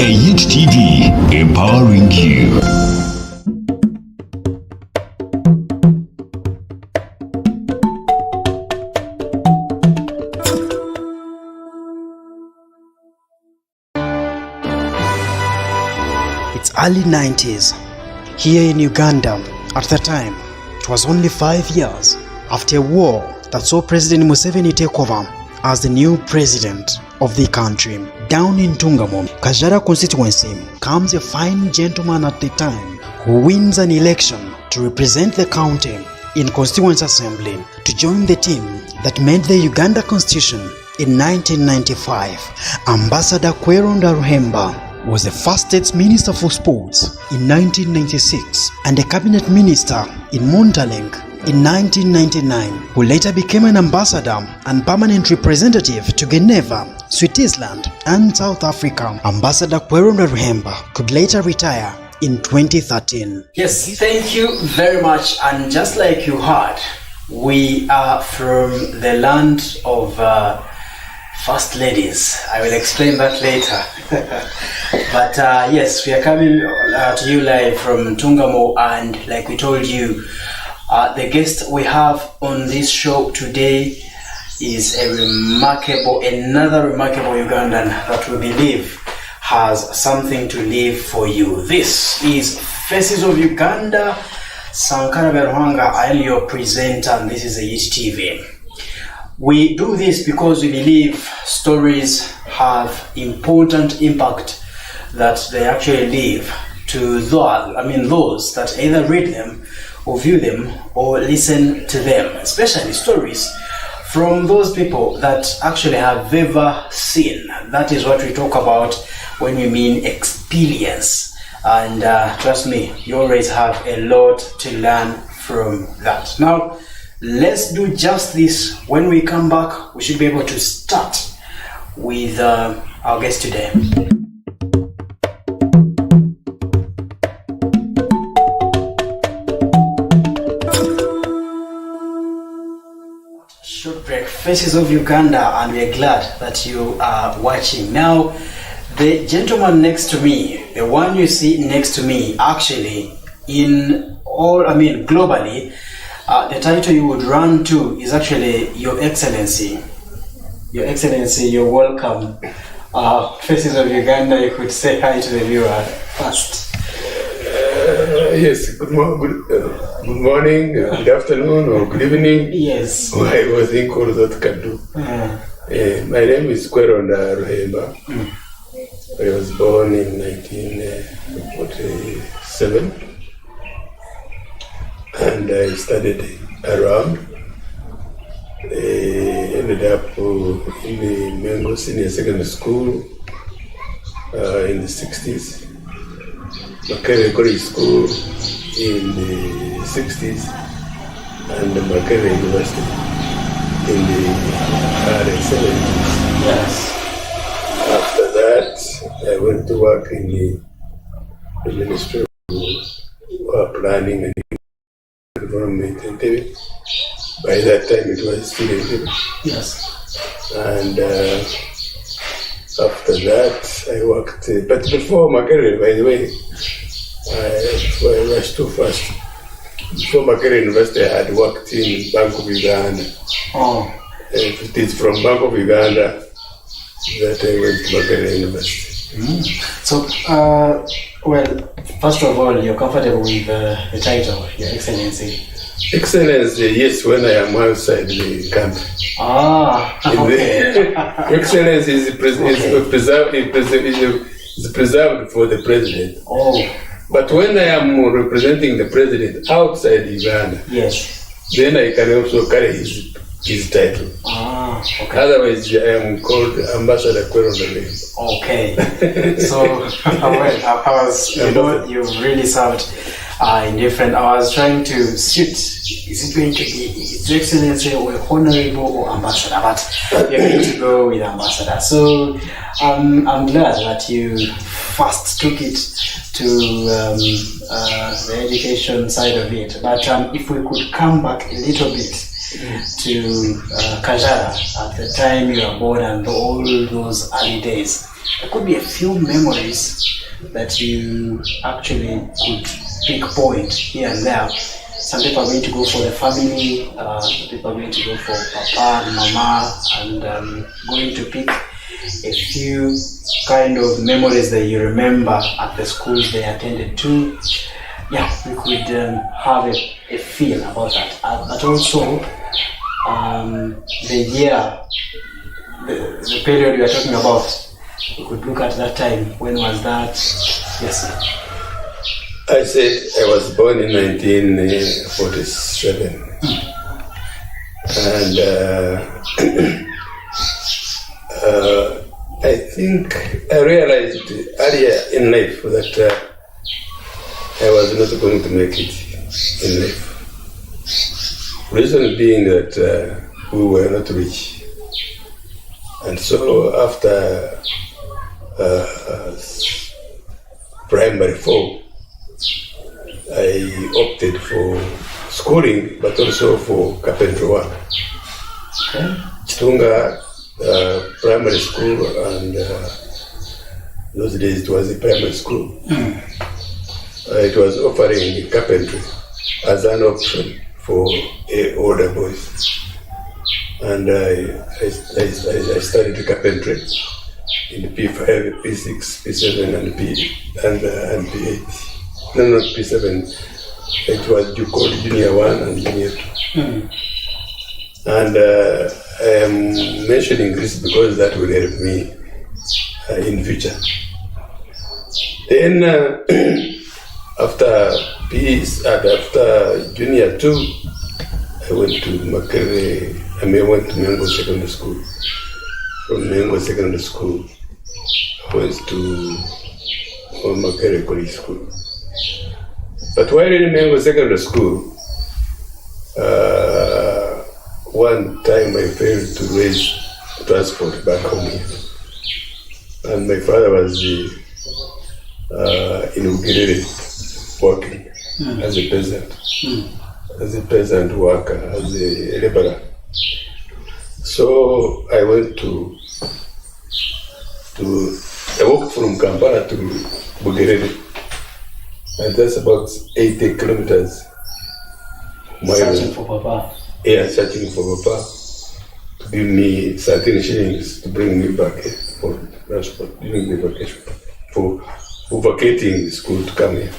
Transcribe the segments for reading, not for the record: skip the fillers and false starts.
Youth TV, empowering you. It's early 90s. Here in Uganda, at the time, it was only 5 years after a war that saw President Museveni take over as the new president of the country. Down in Ntungamo, Kajara constituency, comes a fine gentleman at the time who wins an election to represent the county in Constituency Assembly to join the team that made the Uganda Constitution in 1995. Ambassador KWERONDA RUHEMBA was the first state minister for sports in 1996 and a cabinet minister in Mornitoring in 1999, who later became an ambassador and permanent representative to Geneva, Switzerland and South Africa. Ambassador KWERONDA RUHEMBA could later retire in 2013. Yes, thank you very much. And just like you heard, we are from the land of first ladies. I will explain that later. But yes, we are coming to you live from Ntungamo, and like we told you, the guest we have on this show today is another remarkable Ugandan that we believe has something to live for you. This is Faces of Uganda. Sankara Beruhanga, I am your presenter, and this is a Youth TV. We do this because we believe stories have important impact that they actually leave to those that either read them or view them or listen to them, especially stories from those people that actually have ever seen. That is what we talk about when we mean experience. And trust me, you always have a lot to learn from that. Now, let's do just this. When we come back, we should be able to start with our guest today. Short break, Faces of Uganda, and we're glad that you are watching. Now, the gentleman next to me, the one you see next to me, actually, globally, the title you would run to is actually Your Excellency. Your Excellency, you're welcome. Faces of Uganda, you could say hi to the viewer first. Yes, good morning, good afternoon, or good evening. Yes. I was in all that can do. My name is KWERONDA RUHEMBA. I was born in 1947. And I studied around. Ended up in the Mengo Senior Secondary School in the 60s. Makerere College School in the 60s. And Makerere University in the early 70s. Yes. After that, I went to work in the Ministry of Planning and Environment and TV. By that time it was still in TV. Yes. And after that I worked, but before my career, by the way, before I rushed too fast. Before my career University I had worked in Bank of Uganda. Oh. It is from Bank of Uganda that I went to Makerere University. So, well, first of all, you're comfortable with the title, Your Excellency? Excellency, yes, when I am outside the country. Okay. Excellency is preserved for the president. Oh. But when I am representing the president outside Uganda, yes, then I can also carry his title. Okay. Otherwise, I am called Ambassador KWERONDA RUHEMBA. Okay. So, you've really served in different. I was trying to suit. Is it going to be His Excellency or Honorable or Ambassador? But you're going to go with Ambassador. So, I'm glad that you first took it to the education side of it. But if we could come back a little bit to Kajara at the time you were born and all those early days. there could be a few memories that you actually could pinpoint here and there. Some people are going to go for the family, some people are going to go for papa and mama, and going to pick a few kind of memories that you remember at the schools they attended to. Yeah, we could have a feel about that. But also, the year, the period we are talking about, we could look at that time. When was that? Yes, sir. I said I was born in 1947. And I think I realized earlier in life that I was not going to make it in life. Reason being that we were not rich. And so after primary 4, I opted for schooling, but also for carpentry work. Okay. Chitunga primary school, and those days it was a primary school. It was offering carpentry as an option for older boys. And I studied carpentry in P5, P6, P7, and P8. No, not P7. It was called Junior 1 and Junior 2. And I am mentioning this because that will help me in future. Then after Junior 2, I went to Mengo Secondary School. From Mengo Secondary School, I went to Makere College School. But while in Mengo Secondary School, one time I failed to raise transport back home here. And my father was in Uganda working as a peasant worker, as a laborer. So I went I walked from Kampala to Bugerere, and that's about 80 kilometers. Searching for Papa. Yeah, searching for Papa to give me 13 shillings to bring me back for transport during the vacation, for vacating the school to come here.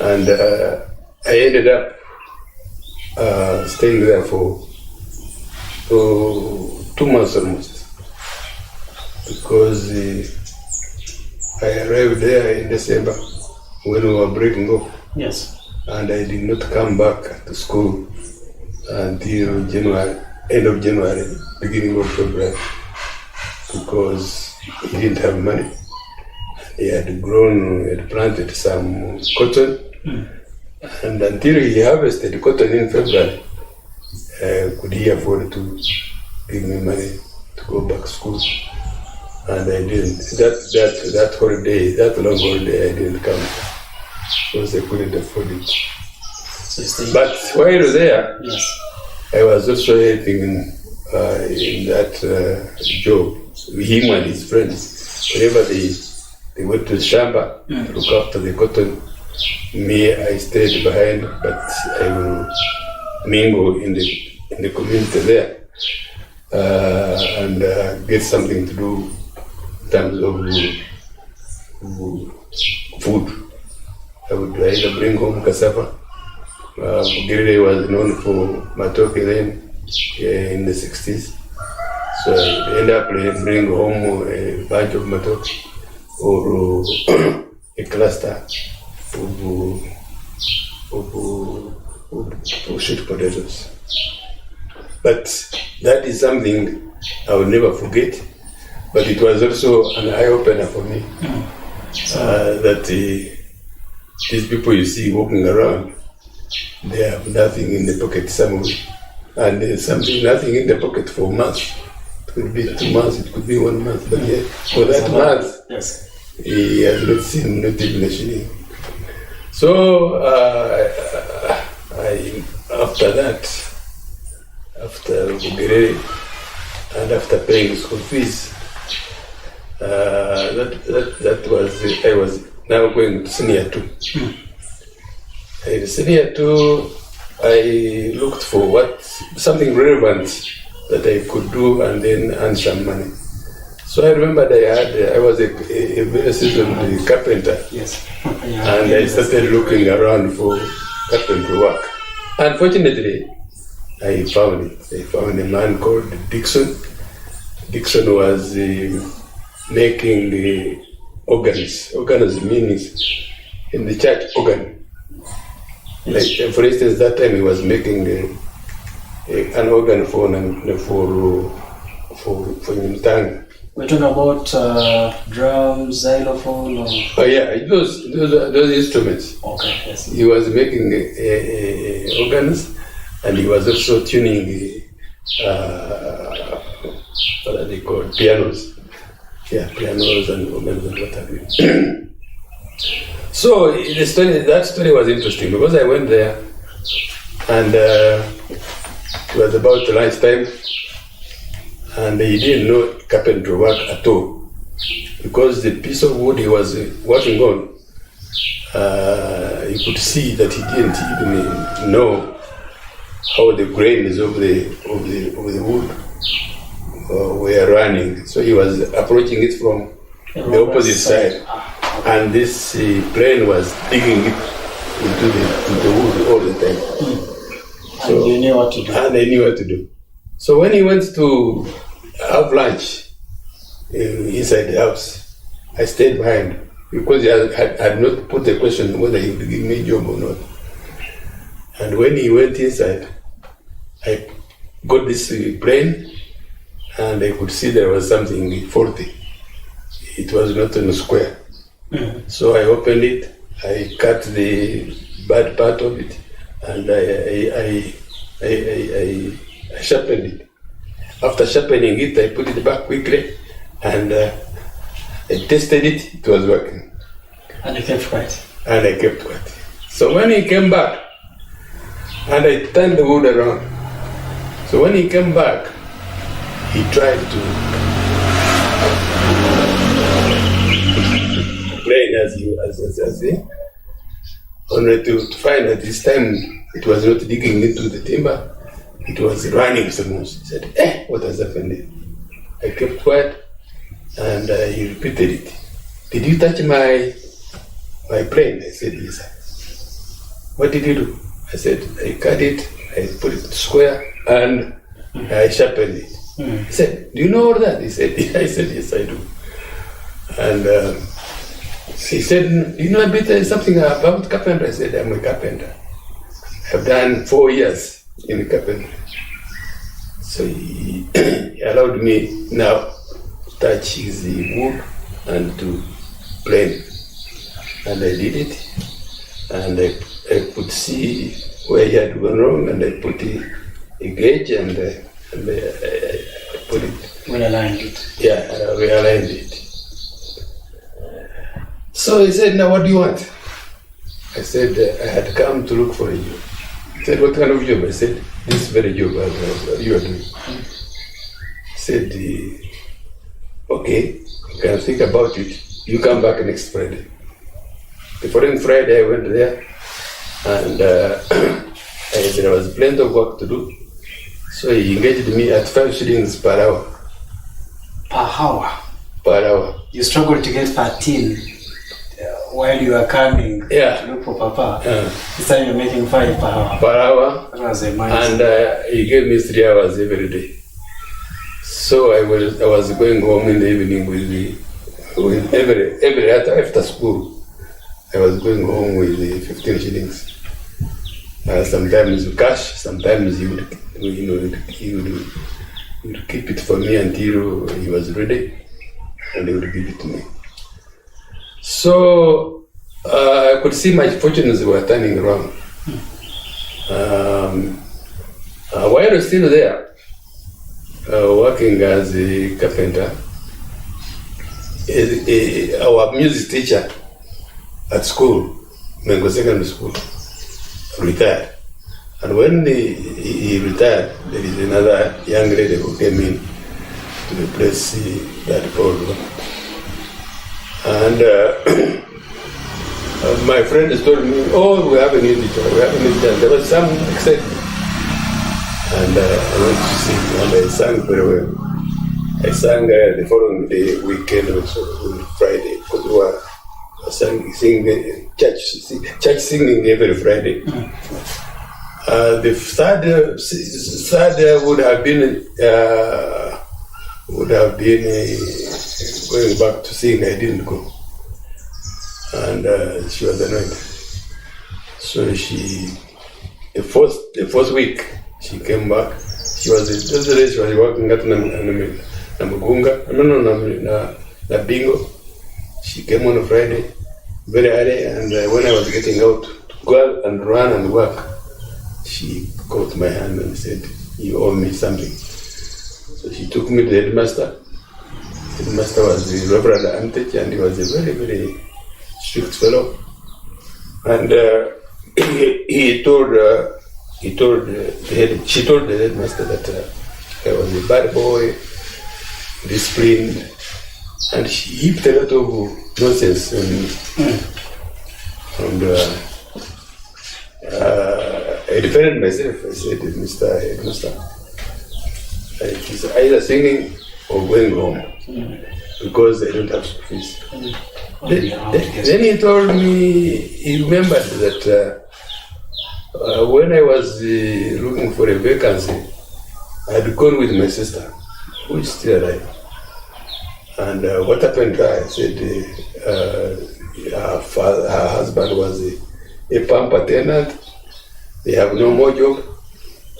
And I ended up staying there for 2 months almost, because I arrived there in December when we were breaking off. Yes. And I did not come back to school until January, end of January, beginning of February, because he didn't have money. He had planted some cotton, and until he harvested cotton in February, could he afford to give me money to go back to school? And I didn't. That holiday, that long holiday, I didn't come because I couldn't afford it. But while there, yes, I was also helping in that job. Him and his friends, whenever they went to the shamba to look after the cotton, me, I stayed behind, but I will mingle in the community there and get something to do in terms of food. I would either bring home cassava. Bugerere was known for matoke then in the 60s. So I end up bring home a bunch of matoke or a cluster of sweet potatoes. But that is something I will never forget. But it was also an eye-opener for me that these people you see walking around, they have nothing in the pocket somewhere. And there's nothing in the pocket for months. It could be 2 months, it could be 1 month, but yeah, for that month, yes, he has not seen, not even a shilling. So after that, after Bugerere and after paying school fees, That was, I was now going to senior 2. In senior 2, I looked for something relevant that I could do and then earn some money. So I remember I was a very seasoned carpenter. Yes. And I started looking around for carpentry work. Unfortunately, I found it. I found a man called Dixon. Dixon was making the organs. Organs means in the church organ. Like, for instance, that time he was making an organ for Ntungamo. We're talking about drums, xylophone, or... Oh yeah, those instruments. Okay, yes. He was making organs, and he was also tuning what are they called? Pianos. Yeah, pianos and organs and what have you. So that story was interesting because I went there, and it was about lunchtime, and he didn't know carpentry work at all because the piece of wood he was working on, you could see that he didn't even know how the grains of the wood were running. So he was approaching it from the opposite side. And this plane was digging it into the wood all the time. So, and you knew what to do. And I knew what to do. So when he went to have lunch inside the house, I stayed behind because I had not put the question whether he would give me a job or not. And when he went inside, I got this plane, and I could see there was something faulty. It was not on a square. So I opened it, I cut the bad part of it, and I sharpened it. After sharpening it, I put it back quickly, and I tested it, it was working. And you kept quiet? And I kept quiet. So when he came back, and I turned the wood around, so when he came back, he tried to plane as only to find that this time it was not digging into the timber, it was running smooth. He said, what has happened here? I kept quiet, and he repeated it. Did you touch my plane? I said, yes, sir. What did you do? I said, I cut it, I put it square, and I sharpened it. He said, do you know all that? He said, I said, yes, I do. And he said, you know a bit something about carpenter? I said, I'm a carpenter. I've done 4 years in carpentry. So he allowed me now to touch his wood and to plane. And I did it. And I could see where he had gone wrong, and I put a gauge and I put it. Realigned it. Yeah, I realigned it. So he said, now what do you want? I said, I had come to look for a job. He said, what kind of job? I said, this very job you are doing. He said, okay, you can think about it. You come back next Friday. The following Friday I went there, and there was plenty of work to do. So he engaged me at 5 shillings per hour. Per hour? Per hour. You struggled to get 13 while you were coming to look for Papa. This time you're making 5 per hour. Per hour. That was a month. And he gave me 3 hours every day. So I was going home in the evening with every after school. I was going home with 15 shillings. Sometimes cash, sometimes he would keep it for me until he was ready, and he would give it to me. So I could see my fortunes were turning around. While I was still there, working as a carpenter, our music teacher at school, Mengo Secondary School, retired. And when he retired, there is another young lady who came in to replace that old one. And my friend told me, oh, we have a new teacher, There was some excitement. And I went to sing, and I sang very well. I sang the following day, weekend, also on Friday, because we were singing church singing every Friday. The third would have been going back to sing. I didn't go, and she was annoyed. So the first week she came back. She was working at na bingo. She came on a Friday, very early, and when I was getting out to go and run and work, she caught my hand and said, "You owe me something." So she took me to the headmaster. The headmaster was the Reverend Antech, and he was a very, very strict fellow. And she told the headmaster that I was a bad boy, disciplined, and she heaped a lot of nonsense. And I defended myself. I said, "Mr. Headmaster, it's either singing or going home because I don't have school fees." Then he told me, he remembered that when I was looking for a vacancy, I had gone with my sister, who is still alive. And what happened to her, I said, her husband was a pump attendant. They have no more job,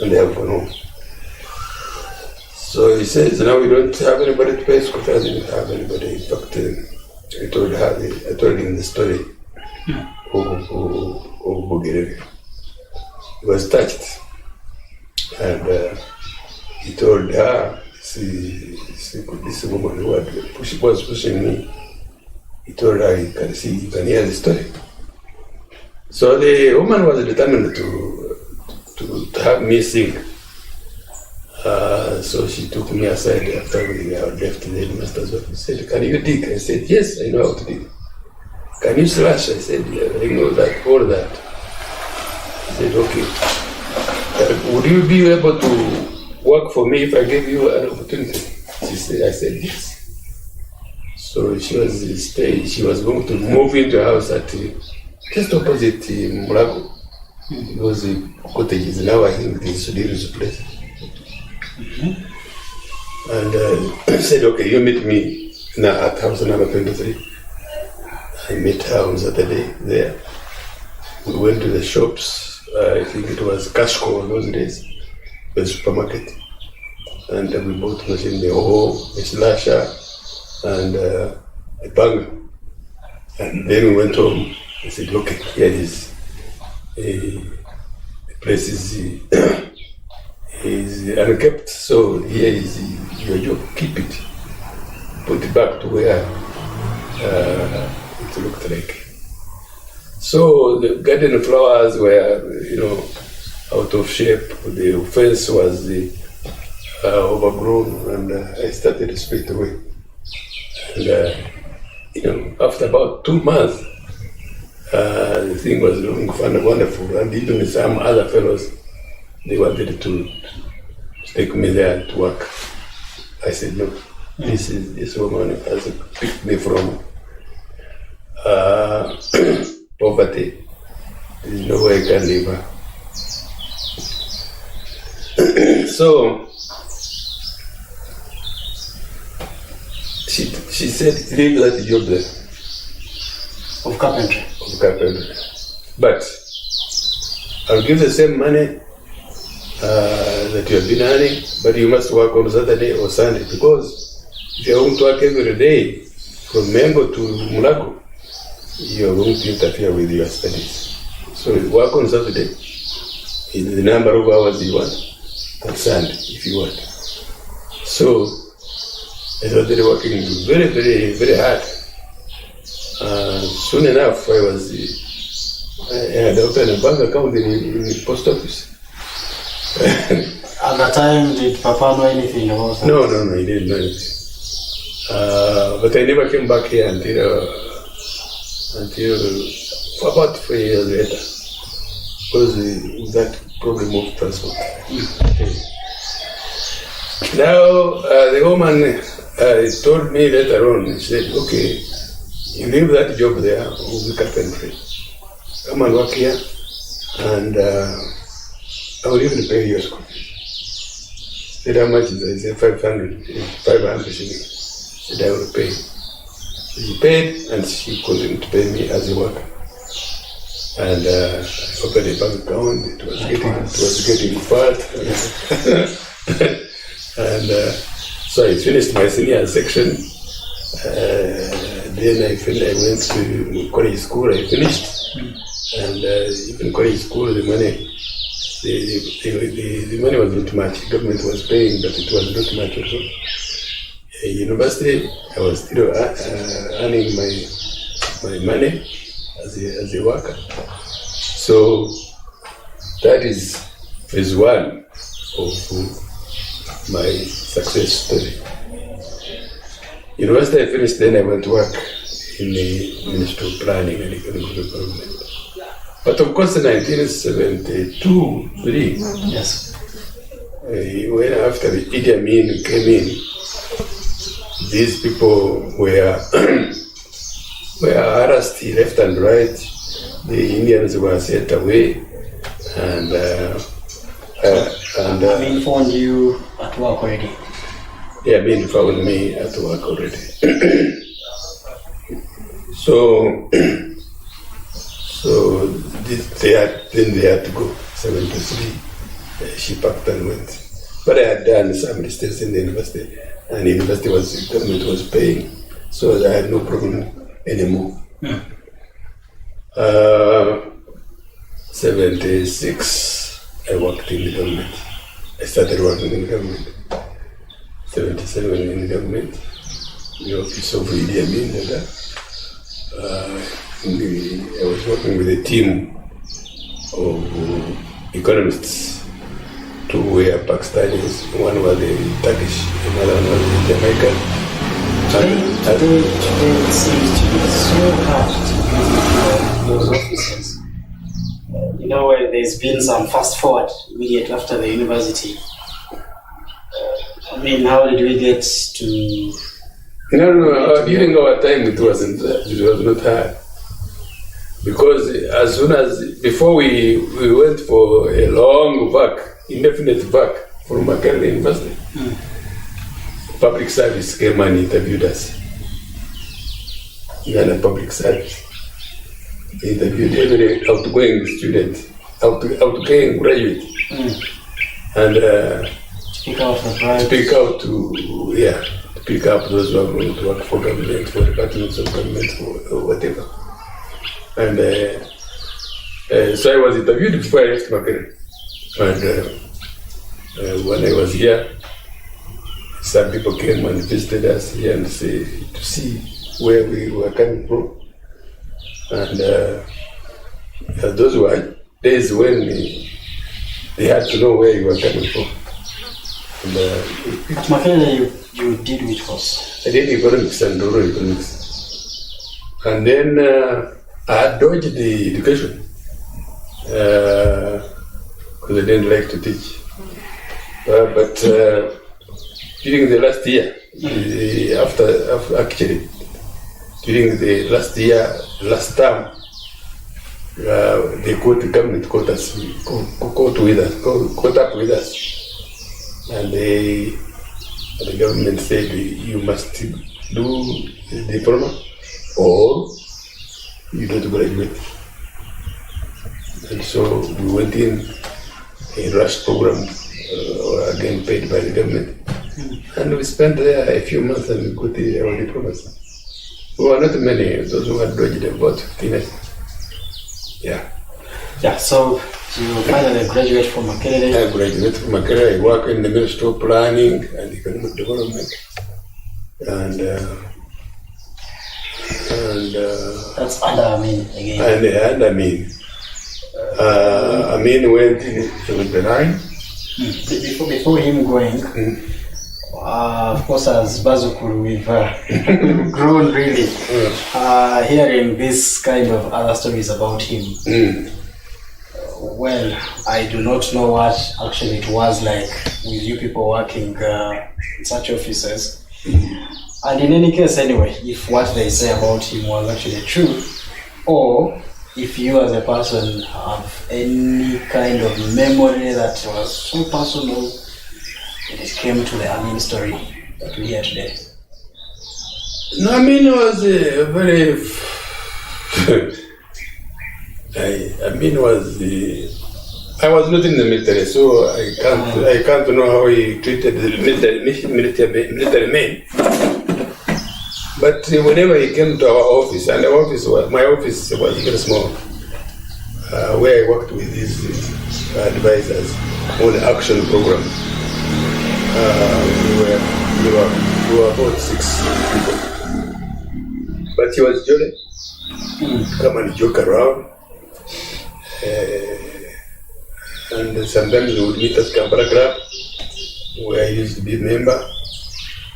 and they have gone home. So he says, now we don't have anybody to pay school fees. I didn't have anybody. In fact, I told him the story of Bugireri. He was touched, and he told her, this woman who was pushing me, he told her, you can hear the story. So the woman was determined to have me sing. So she took me aside after we had left the headmaster's office. She said, "Can you dig?" I said, "Yes, I know how to dig." "Can you slash?" I said, "Yeah, I know that, all that." He said, "Okay. Would you be able to work for me if I gave you an opportunity?" I said, "Yes." So she was going to move into a house at just opposite Mulago. Because the cottage is now, I think, the Sudir's place. And I said, "Okay, you meet me now at house number 23. I met her on Saturday there. We went to the shops. I think it was Cashco in those days, the supermarket. And we bought machine, the hoe, a slasher, and a banger. And then we went home. I said, "Okay, here is the place is unkept, so here is your job. Keep it, put it back to where it looked like." So the garden flowers were, out of shape. The fence was overgrown, and I started straight away. And after about 2 months, the thing was looking fun and wonderful, and even some other fellows, they wanted to take me there to work. I said, "No, this woman has picked me from poverty. There's no way I can leave her." So she said, "Leave that job there." Of carpentry. But I'll give the same money that you have been earning, but you must work on Saturday or Sunday, because if you're going to work every day from Mengo to Mulago, you're going to interfere with your studies. So you work on Saturday in the number of hours you want, and Sunday if you want. So I started working very, very, very hard. Soon enough, I had opened a bank account in the post office. At that time, did Papa know anything about that? No, he didn't know anything. But I never came back here until about 4 years later, because that problem of transport. Now, the woman told me later on, she said, okay, you leave that job there, we'll be carpentry. Come and work here, and I will even pay your school fees. Said, how much is it? I said, 500 shillings. Said, I will pay. She paid, and she continued to pay me as a worker. And I opened a bank account. It was getting fat. And so I finished my senior section. Then I went to college school. I finished, and even college school, the money was not much. The government was paying, but it was not much also. University, I was still earning my money as a worker. So that is phase one of my success story. University I finished, then I went to work in the Ministry of Planning and Economic Development. But of course in 1972-3, Yes. When after Idi Amin came in, these people were harassed left and right. The Indians were set away, and Amin found you at work already. Yeah, Amin found me at work already. So they had to go. 73, she packed and went. But I had done some distance in the university, and the government was paying, so I had no problem anymore. 76, I worked in the government. I started working in the government. 77 in the government, the office of Idi Amin. I was working with a team of economists. Two were Pakistanis, one was the Turkish, another one was the Jamaican. Today it seems to be so hard to visit those offices. Where there's been some fast forward immediately after the university. How did we get to... No, during our time it was not hard. Because as soon as, before we went for a long indefinite vac from Makerere University, public service came and interviewed us. Uganda Public Service. They interviewed every outgoing student, outgoing graduate. And Speak out those who are going to work for government, for departments of government, or whatever. And so I was interviewed before I left Makerere. And when I was here, some people came and visited us here and to see where we were coming from. And those were days when they had to know where you were coming from. And, at Makerere, you did which course? I did economics and rural economics. And then I dodged the education because I didn't like to teach. But during the last year, during the last term, the government caught up with us. And the government said, you must do the diploma or you don't graduate. And so we went in a rush program, again paid by the government. And we spent there a few months and we got our diplomas. We were not many, those who had graduated about 15. Yeah. Yeah, so you finally graduate from Makerere. I graduated from Makerere. I work in the Ministry of Planning and Economic Development. And that's under Amin again. And Amin. Amin went in 79. Before him going, Of course, as Bazukuru, we've grown really hearing this kind of other stories about him. Well, I do not know what actually it was like with you people working in such offices. And in any case, anyway, if what they say about him was actually true, or if you as a person have any kind of memory that was so personal when it came to the Amin story that we hear today. No, Amin was very... I was not in the military, so I can't know how he treated the military men. But whenever he came to our office, and my office was very small, where I worked with his advisors on the action program. We were about 6 people. But he was jolly. Come and joke around. And sometimes we would meet at Kampala Club, where I used to be a member,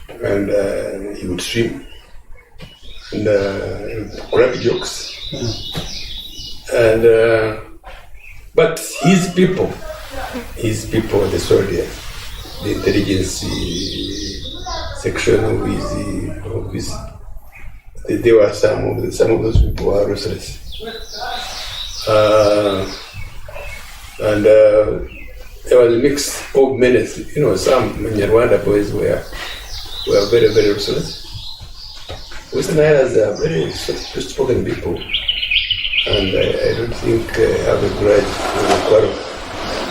and he would swim and crack jokes. And but his people, the soldiers, the intelligence section of his office, there were some of those people were ruthless. And there was a mix of menace. You know, some Rwanda boys were very, very ruthless. Western Islands are very soft-spoken people, and I don't think I have a grudge for the quarrel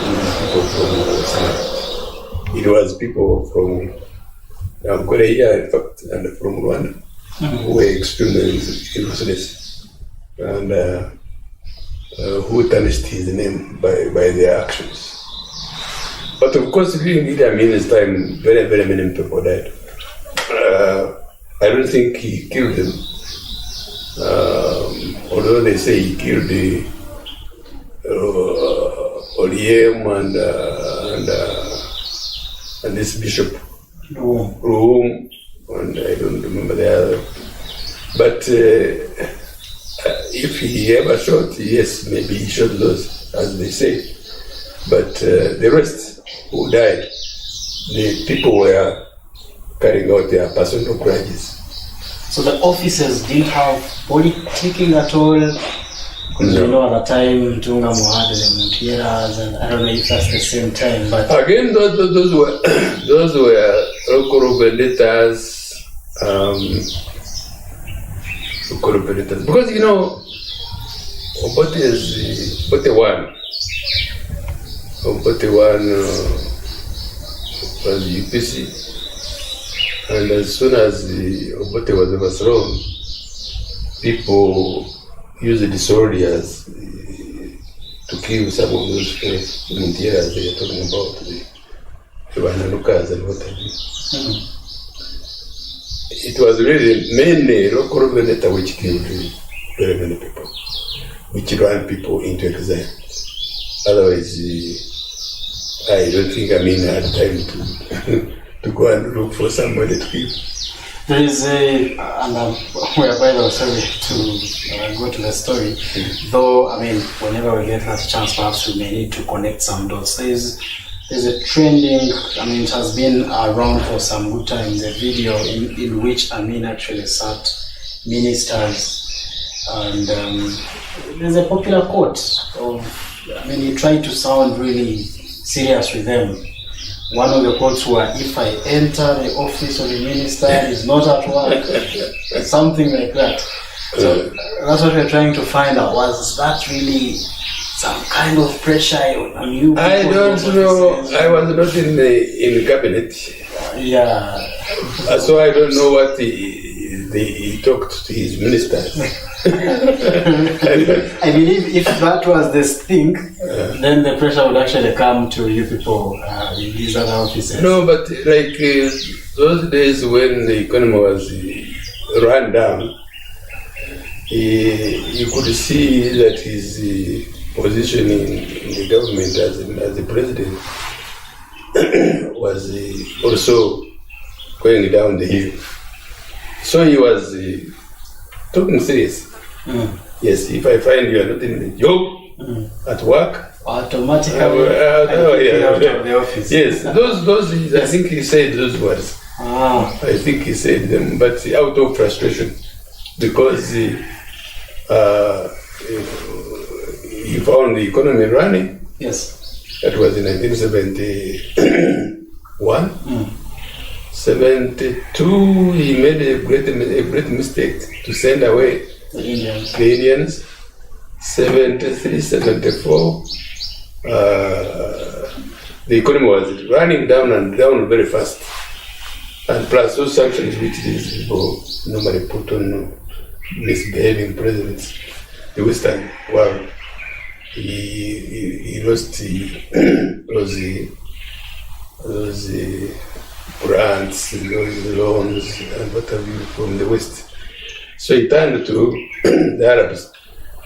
with people from Western Islands. It was people from Korea, in fact, and from Rwanda, who were extremely ruthless, and who tarnished his name by their actions. But of course, during Idi Amin's time, very, very many people died. I don't think he killed them, although they say he killed the Rwigyema and this bishop, Ruhum, and I don't remember the other. But if he ever shot, yes, maybe he shot those, as they say. But the rest who died, the people were carrying out their personal grudges. So the officers didn't have politicking at all? Because you know at the time Ntungamo had the Mutieras, and I don't know if that's the same time, but... Again, those were local vendettas, because you know, Obote one was UPC, and as soon as Obote was overthrown, people used the soldiers to kill some of those Mutieras they are talking about, the Wananukas and what have you. It was really mainly local vendetta which killed very many people, which ran people into exile. Otherwise, I don't think Amin had time to go and look for somebody to kill. There is and we're by the way, sorry to go to the story, though, I mean, whenever we get that chance, perhaps we may need to connect some dots. There's a trending, I mean, it has been around for some good time, the video in which Amin actually sat ministers, and there's a popular quote of, I mean, he tried to sound really serious with them. One of the quotes were, "If I enter the office of the minister, he's not at work," something like that. So that's what we're trying to find out. Was that really some kind of pressure on you? I don't know. I was not in the cabinet. Yeah. So I don't know what he talked to his ministers. I believe if that was the thing, then the pressure would actually come to you people in these other offices. No, but like those days when the economy was run down, you could see that his position in the government as the president was also going down the hill. So he was talking serious. Yes, if I find you are not in the job, at work, automatically out of the office. Yes, those I think he said those words. I think he said them, but out of frustration, because he found the economy running. Yes. That was in 1971. 72, he made a great mistake to send away the Indians. 73, 74, the economy was running down and down very fast. And plus those sanctions which these people normally put on misbehaving presidents, the Western world, he lost those grants, those loans, and what have you from the West. So he turned to the Arabs.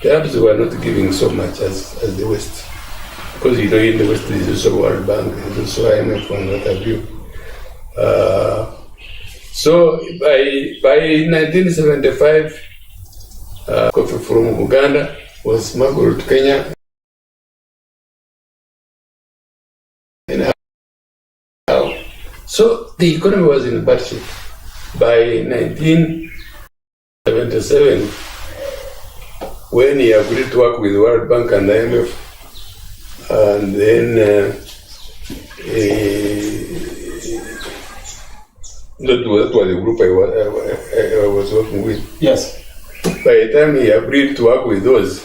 The Arabs were not giving so much as the West. Because in the West there is also World Bank, there is also IMF and what have you. So by 1975, coffee from Uganda was smuggled to Kenya. So the economy was in bad shape. By 1977, when he agreed to work with the World Bank and IMF, and then that was the group I was working with. Yes. By the time he agreed to work with those,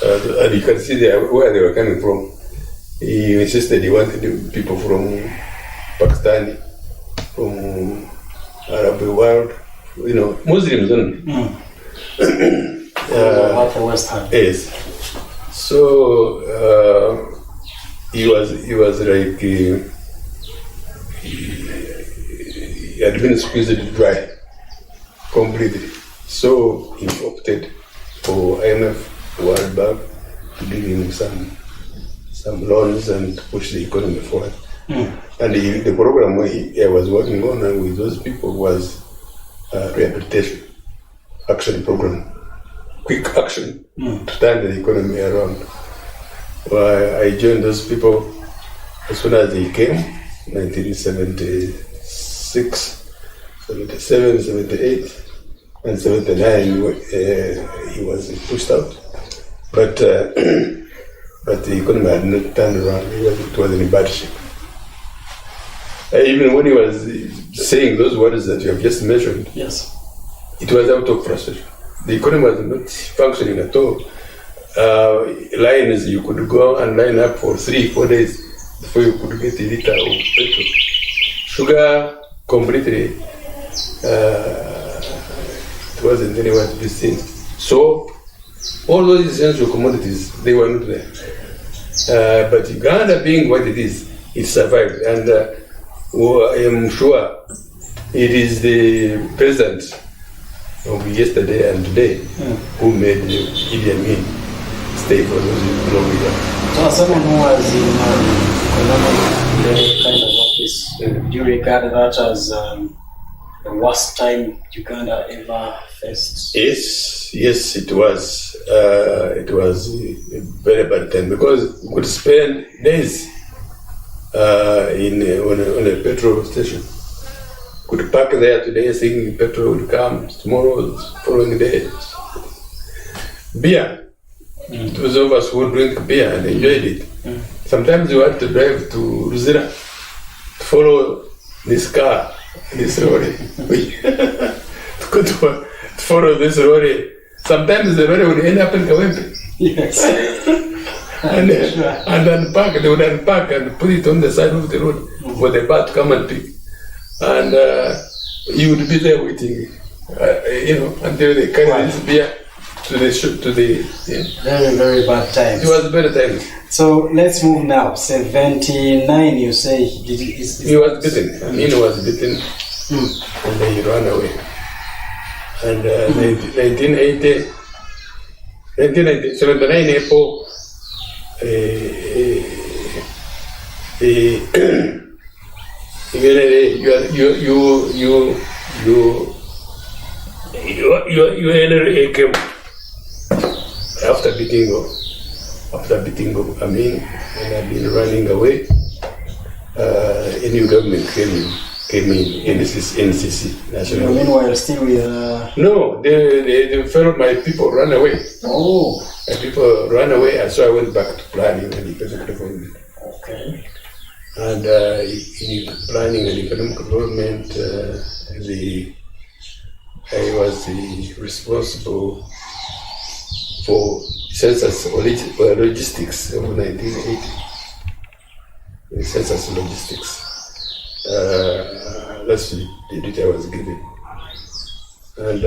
and you can see where they were coming from, he insisted he wanted people from Pakistan, from Arab world, Muslims only. Yes. So he was like he had been squeezed dry completely. So he opted for IMF, World Bank, to give him some loans and push the economy forward. And the program I was working on with those people was rehabilitation action program, quick action to turn the economy around. I joined those people as soon as they came, 1976, 77, 78, and 79. He was pushed out, but the economy had not turned around. It was in bad shape. Even when he was saying those words that you have just mentioned, yes, it was out of frustration. The economy was not functioning at all. Lines, you could go and line up for 3-4 days before you could get a liter of petrol. Sugar, completely, it wasn't anywhere to be seen. So, all those essential commodities, they were not there. But Uganda being what it is, it survived. And I am sure it is the president of yesterday and today who made Idi Amin stay for those longer. So as someone who was in economic kind of office, do you regard that as the worst time Uganda ever faced? Yes, it was. It was a very bad time because we could spend days on a petrol station. Could park there today thinking petrol would come tomorrow, following day. Beer. Those of us who drink beer and enjoyed it. Sometimes you had to drive to Ruzira to follow this car, this lorry. to follow this lorry. Sometimes the lorry would end up in Kawempe. Yes. and unpack, they would unpack and put it on the side of the road for the bar to come and pick. And you would be there waiting, until they carry this beer to the shop, Very, very bad times. It was better times. So let's move now. 79, you say he was beaten. Amin was beaten, and then he ran away. And 1979 April, he You came after beating I mean, when I've been running away, a new government came in, NCC, National. Meanwhile, still with... No, they felt my people ran away. Oh. My people ran away, and so I went back to planning and economic development. Okay. And in planning and economic development, I was responsible for census logistics of 1980. The census logistics. That's the duty I was given. And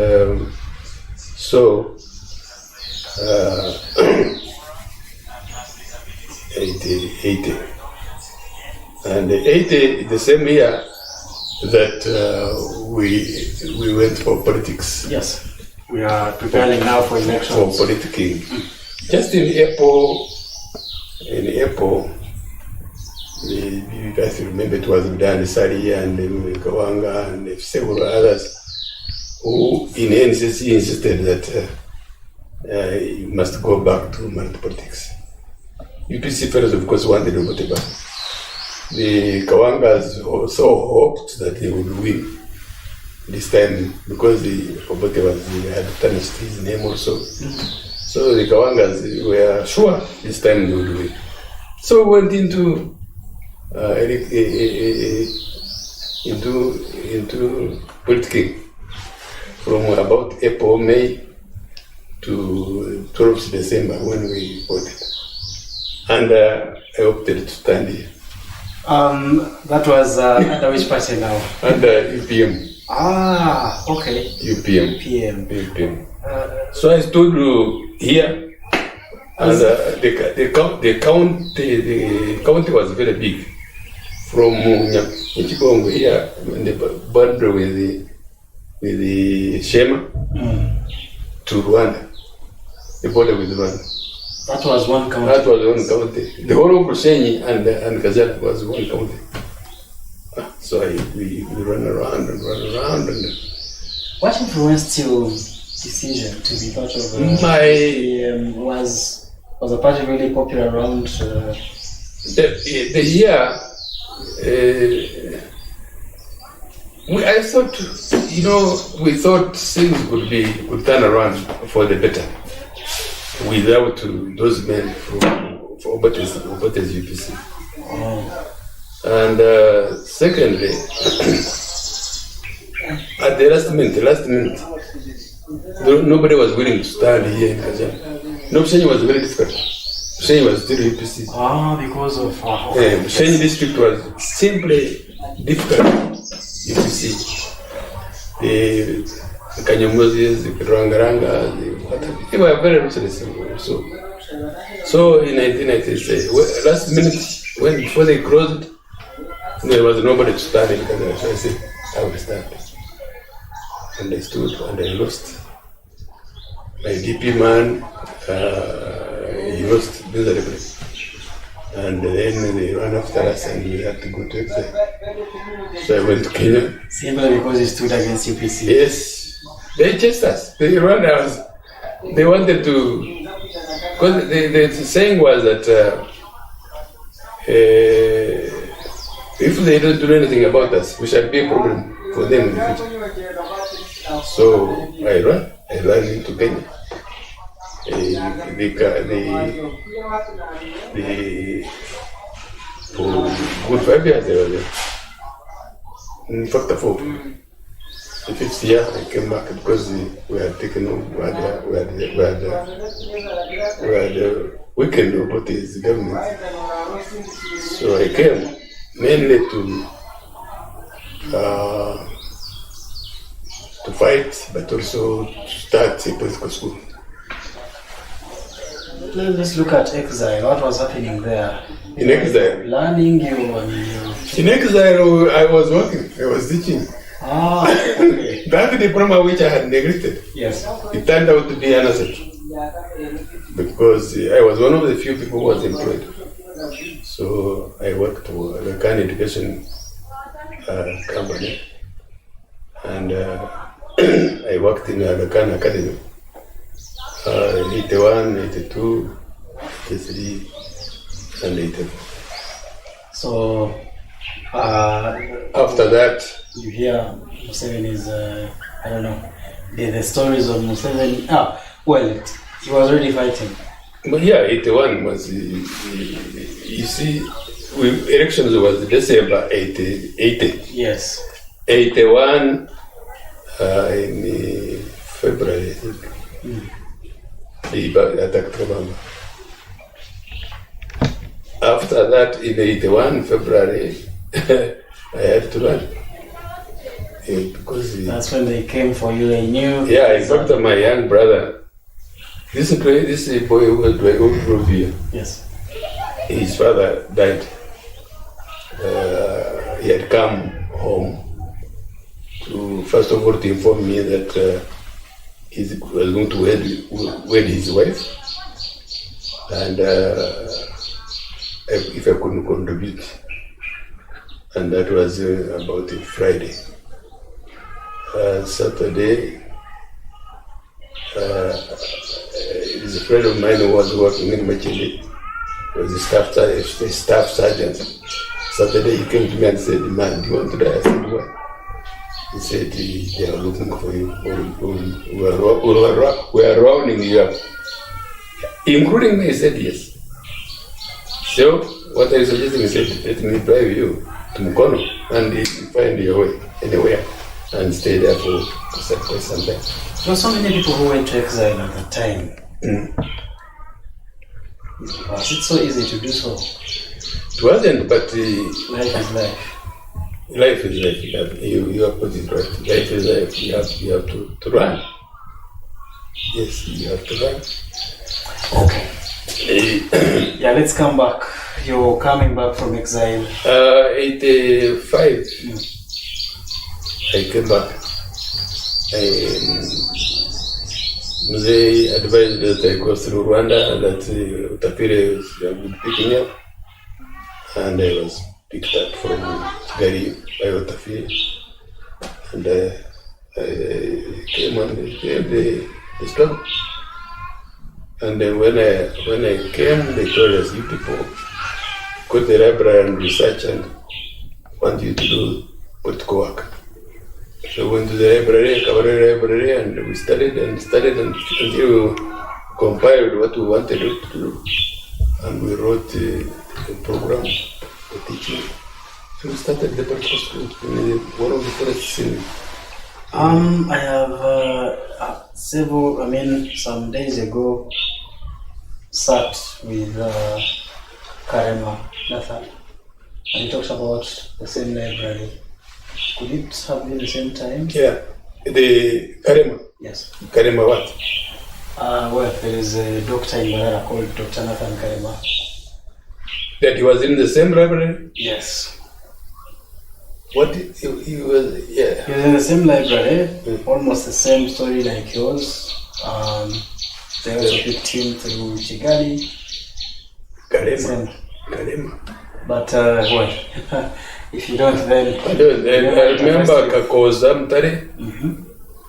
so, 80. And 80, the same year that we went for politics. Yes. We are preparing now for elections. For politicking. Just in April, you guys remember it was Dani Sari and Kawanga and several others who in NCC insisted that you must go back to politics. UPC fellows, of course, wanted Obote back. The Kawangas also hoped that they would win this time because Obote had tarnished his name also. So the Kawangas were sure this time they would win. So we went into politicking from about April, May to 12th December when we voted. And I opted to stand here. That was under which party now? Under UPM. Ah, okay. UPM. So I stood here, and the county was very big. From Nchikongo here, when the border with the Shema to Rwanda, the border with Rwanda. That was one county. That was one county. The whole of Bushenyi and Kajara was one county. So we ran around. And what influenced your decision to be part of was the party really popular around the year? I thought, we thought things would turn around for the better without those men for Obote's UPC. Oh. And secondly, at the last minute, nobody was willing to stand here in Kajara. No, Bushenyi was very difficult. Bushenyi was still UPC. Because of... Bushenyi district was simply difficult, UPC. The Kanyomozi, the Rangaranga, they were very ruthless. So in 1996, last minute, before they closed, there was nobody to stand in Kajara. So I said, I will stand. And I stood and I lost. My DP man, he lost miserably. And then they ran after us and we had to go to Exile. So I went to Kenya. Simply because you stood against UPC? Yes. They chased us. They ran us. They wanted to... Because the saying was that if they don't do anything about us, we shall be a problem for them in the future. So I ran into Kenya. For good 5 years they were there. In fact, for the 5th year I came back because we had taken over, we had weekend about his government. So I came mainly to fight, but also to start a political school. Let's look at Exile. What was happening there? In Exile? Learning In Exile, I was working. I was teaching. Okay. That diploma which I had neglected. Yes. It turned out to be an asset. Because I was one of the few people who was employed. So I worked for the kind education company, and I worked in the Khan Academy. 81, 82, 83, and 84. So after that, you hear Museveni's, I don't know, the stories of Museveni. Well, he was already fighting. But yeah, 81 was, you see, elections was December 80. Yes. 81 in February, I think. They attacked Obama. After that, in 81 February, I had to run. Because that's when they came for you. They knew. Yeah, in fact, my young brother, this boy who drove here. Yes. His father died. He had come home to, first of all, to inform me that he was going to wed his wife, and if I couldn't contribute. And that was about a Friday. Saturday, is a friend of mine who was working in Machili. He was a staff sergeant. Saturday he came to me and said, "Man, do you want to die?" I said, "Why?" He said, "They are looking for you. We are rounding you up." Including me, he said, "Yes." So, what are you suggesting? He said, "Let me drive you to Mukono and find your way anywhere and stay there for quite some time." There were so many people who went to exile at the time. Was it so easy to do so? It wasn't, but life is life. Life is life. You have put it right. Life is life. You have to run. Yes, you have to run. Okay. Yeah, let's come back. You're coming back from exile. 85. I came back. They advised that I go through Rwanda, that Utapire would pick me up, and I was picked up from Kigali by Utapire, and I came on the struggle. And then when I came, they told us, "You people go to the library and research and want you to do political work." So we went to the library, and we studied until we compiled what we wanted to do. And we wrote a program for teaching. So we started the political school in one of the forests in. I have some days ago sat with Karema Nathan, and he talks about the same library. Could it have been the same time? Yeah, the Karema. Yes. Karema what? Well, there is a doctor in Malala called Dr. Nathan Karema. That he was in the same library? Yes. What he was? Yeah. He was in the same library, almost the same story like yours. They also picked him through Kigali. Karema. But well, if you don't, then I don't. I remember Kakoza Mtare.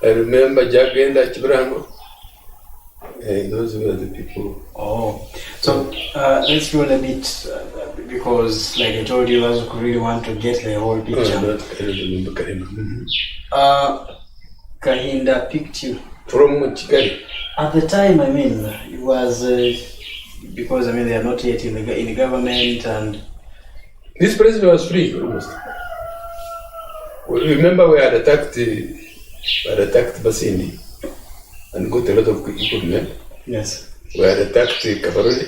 I remember Jagenda Chibrahango. Those were the people. Oh, so let's roll a bit because, like I told you, those who really want to get the whole picture. I don't remember Karema. Kahinda picked you from Kigali. at the time. I mean, it was because they are not yet in the government, and this president was free almost. Remember, we had attacked Basindi and got a lot of equipment. Yes. We had attacked Kabarole,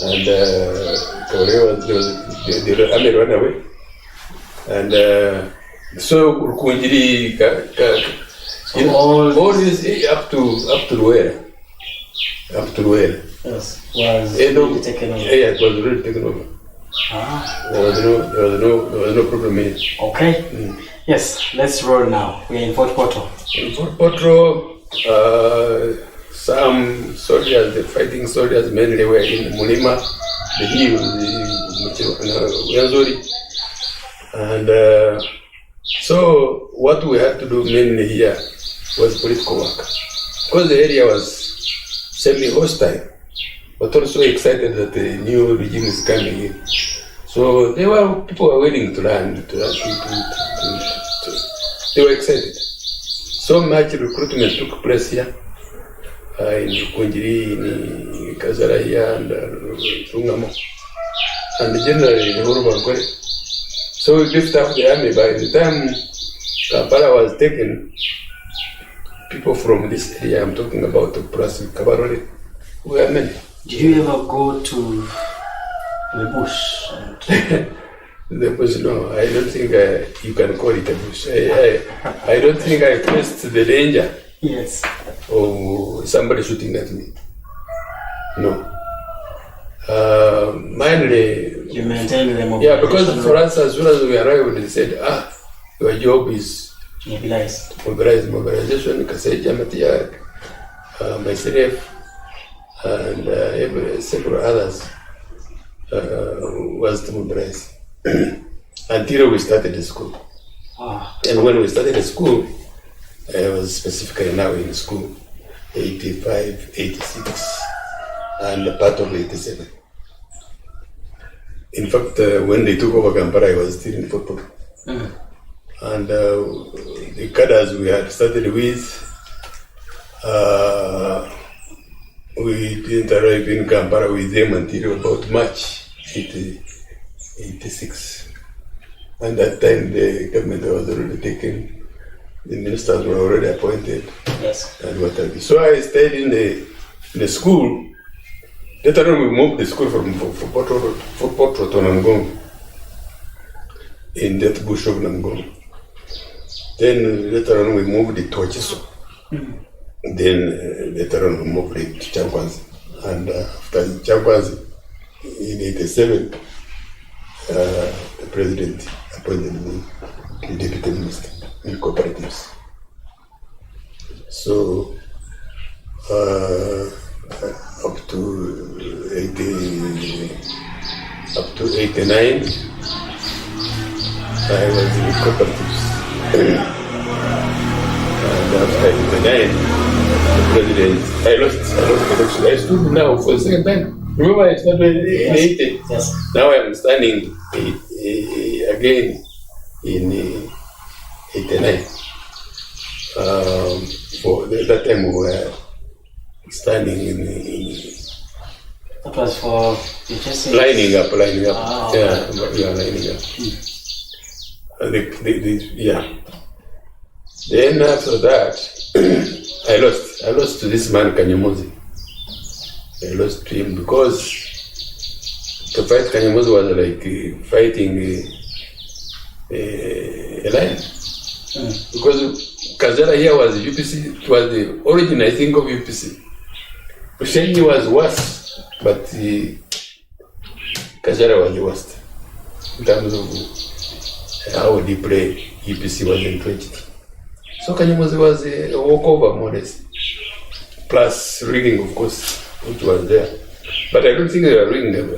and Kabarole the army ran away. And so Rukunjiri, all this up to Luera. Yes, was really taken over. Yeah, it was really taken over. There was no problem here. Okay. Yes, let's roll now. We're in Fort Poto. In Fort Poto, some soldiers, the fighting soldiers, mainly were in Mulima, the hills, And so what we had to do mainly here was political work. Because the area was semi-hostile, but also excited that the new regime is coming in. So people were willing to learn, they were excited. So much recruitment took place here, in Kunjiri, in Kajara here, and Ntungamo, and generally the whole of Angola. So we lifted up the army. By the time Kampala was taken, people from this area, I'm talking about plus Kabarole, were many. Did you ever go to the bush? The bush, no. I don't think you can call it a bush. I don't think I faced the danger. Yes. Or somebody shooting at me. No. Mainly. You maintained the mobilization. Yeah, because for us, as soon as we arrived, they said, your job is mobilization, Kaseja Matiak, myself, and several others was to mobilize until we started the school. And when we started the school, I was specifically now in school, 85, 86, and part of 87. In fact, when they took over Kampala, I was still in football. And the cadres we had started with, we didn't arrive in Kampala with them until about March 86. And that time the government was already taken, the ministers were already appointed. Yes. And what have you. So I stayed in the school. Later on we moved the school from Fort to Ntungamo, in that bush of Ntungamo. Then later on we moved it to Wachiso. Then later on we moved it to Chankwanzi. And after Chankwanzi, in 87, the president appointed me the deputy minister in cooperatives. So up to 89, I was in cooperatives. And after 89, the president, I lost the election. I stood now for the second time. Remember, I started in 80. Yes. Now I'm standing again in 89. For that time we were standing in that was for lining up. Okay. Yeah, lining up. Yeah. Then after that, I lost to this man Kanyomozi. I lost to him because to fight Kanyomozi was like fighting a lion. Because Kajara here was UPC, it was the origin, I think, of UPC. Ushenyi was worse, but Kajara was the worst in terms of how deeply UPC was entrenched. So Kanyomozi was a walkover, more or less. Plus rigging, of course, which was there. But I don't think they were rigging them.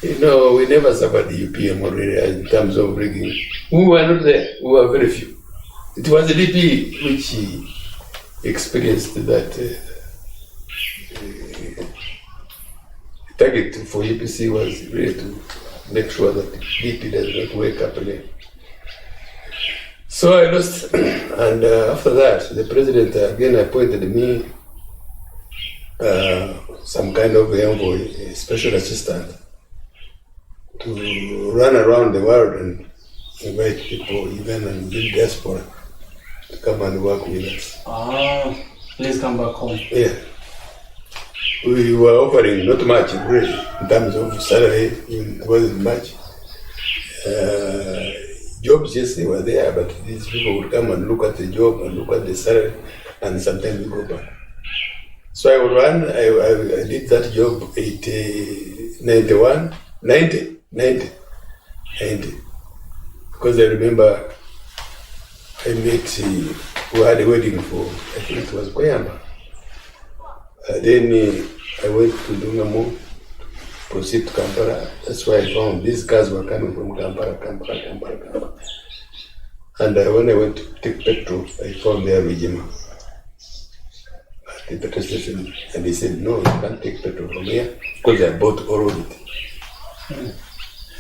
We never suffered the UPM already in terms of rigging. We were not there, we were very few. It was the DP which experienced that target for UPC was really to make sure that DP does not wake up again. So I lost, and after that, the president again appointed me some kind of envoy, a special assistant, to run around the world and invite people, even in the diaspora, to come and work with us. Please come back home. Yeah. We were offering not much, really, in terms of salary, it wasn't much. Jobs, yes, they were there, but these people would come and look at the job and look at the salary, and sometimes we go back. So I would run, I did that job 90. Because I remember I met, we had a wedding for, I think it was Kweyamba. Then I went to Ntungamo proceed to Kampala. That's why I found these cars were coming from Kampala. And when I went to take petrol, I found their Rwigyema at the petrol station. And they said, no, you can't take petrol from here because I bought all of it.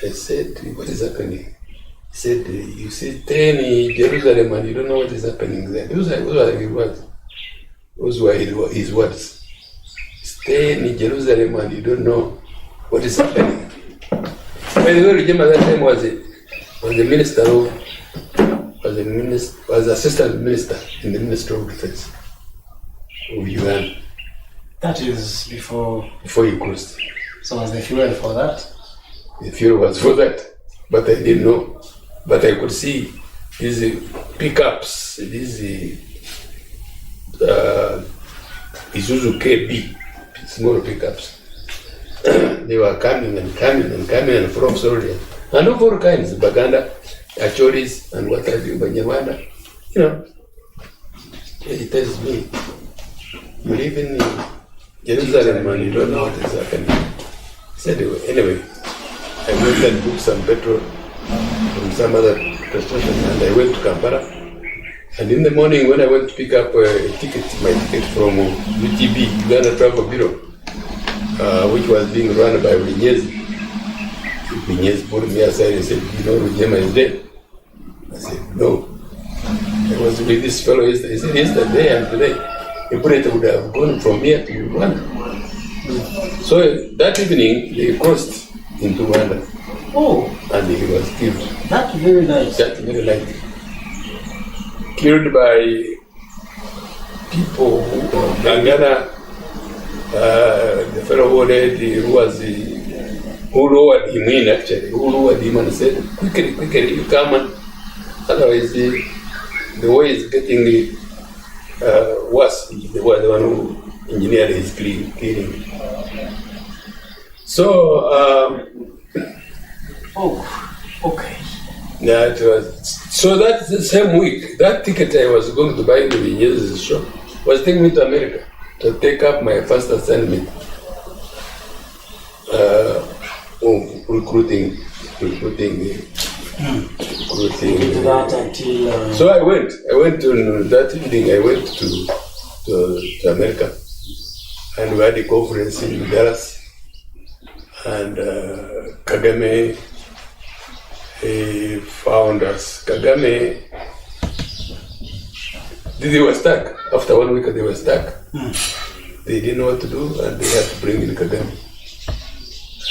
I said, what is happening? He said, you see, stay in Jerusalem and you don't know what is happening there. Those were his words. Stay in Jerusalem and you don't know what is happening. By the way, Rwigyema at that time was assistant minister in the Ministry of Defense of Uganda. That is before he crossed. So was the fuel for that? The fuel was for that, but I didn't know. But I could see these pickups, these Isuzu KB, small pickups. They were coming and from soldiers. And of all kinds, Baganda, Achoris, and what have you, Banyarwanda. You know, he tells me, you live in Jerusalem and you don't know what is happening. He said, anyway, I went and booked some petrol from some other restaurant and I went to Kampala. And in the morning when I went to pick up my ticket from UTB, Uganda Travel Bureau, which was being run by Rwigyema pulled me aside and said, you know, Rwigyema is dead. I said, no. I was with this fellow yesterday. He said, yesterday and today, the bullet would have gone from here to Rwanda. So that evening, they crossed into Rwanda. Oh. And he was killed. That's very nice. That's very nice. Killed by people who Gangana, the fellow who lowered him in actually, who lowered him and said, quickly, you come and otherwise the way is getting worse. They were the one who engineered his killing. So, okay. That the same week, that ticket I was going to buy in the Rwigyema's shop was taking me to America to take up my first assignment recruiting. So I went to that evening. I went to America, and we had a conference in Dallas, and Kagame found us. Kagame, they were stuck. After 1 week, they were stuck. They didn't know what to do, and they had to bring in Kagame.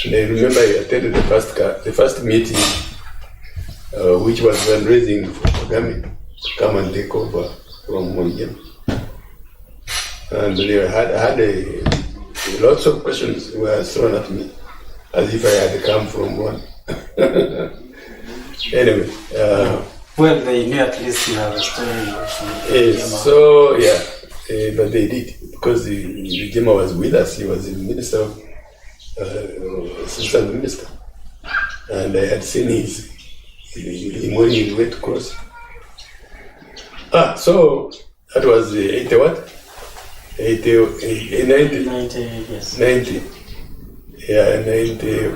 And I remember I attended the first meeting, which was fundraising for Kagame to come and take over from Rwigyema. And they had lots of questions were thrown at me, as if I had come from one. Anyway. Well, they knew at least you have a story. But they did, because Rwigyema was with us. He was the minister, assistant minister, and I had seen his when he went to cross. So that was 80 what? 90, yes. 90. Yeah, 90.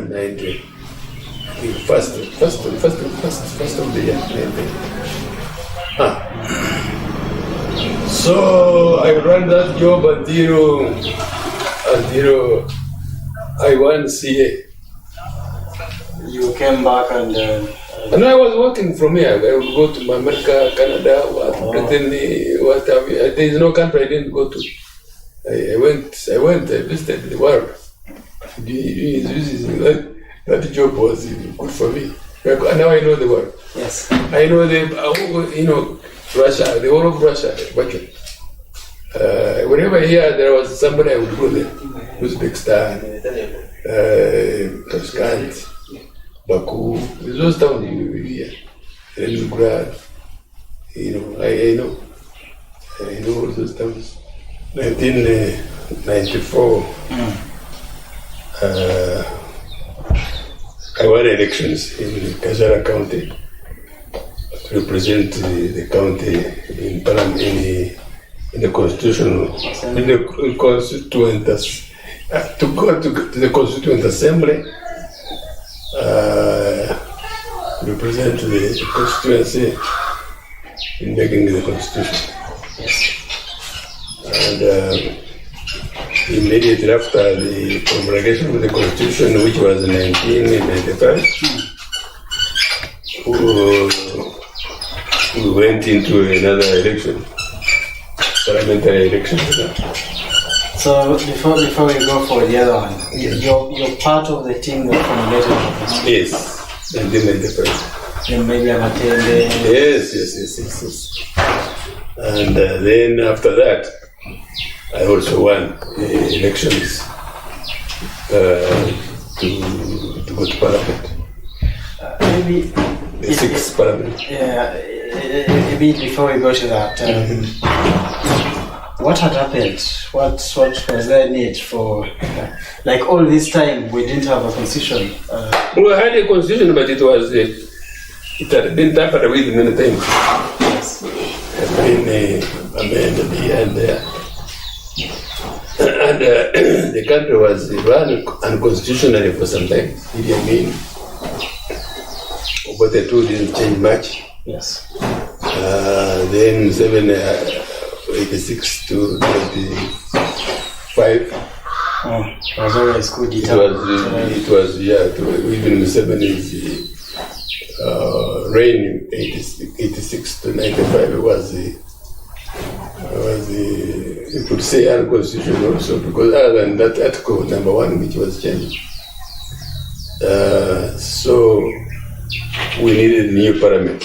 90. First of the year. 90. So I ran that job until I won CA. You came back and I was working from here. I would go to America, Canada, Britain, what have you. There is no country I didn't go to. I visited the world. That job was good for me. Now I know the world. Yes. I know Russia, the whole of Russia. Whenever here there was somebody, I would go there. Uzbekistan, Tashkent, Baku, those towns here, Leningrad. I know all those towns. 1994. I won elections in Kajara County to represent the county in Parliament, in the Constituent to go to the Constituent Assembly, represent the constituency in making the constitution. And immediately after the promulgation of the constitution, which was in 1995, we went into another election, parliamentary election. So before we go for the other one, you're part of the team that formulated the constitution? Yes, 1995. Then maybe I'm attending. Yes. And then after that, I also won the elections to go to Parliament. Maybe the sixth Parliament. Yeah, a bit before we go to that. What had happened? What was there need for? Like all this time, we didn't have a constitution. We had a constitution, but it had been tampered with many times. Yes. It had been amended here and there. And the country was run unconstitutionally for some time. But the two didn't change much. Yes. Then 86 to 95. It was always good. It was even the 70s reign, 86 to 95 was you could say unconstitutional also, because other than that article number 1 which was changed. So we needed a new parliament.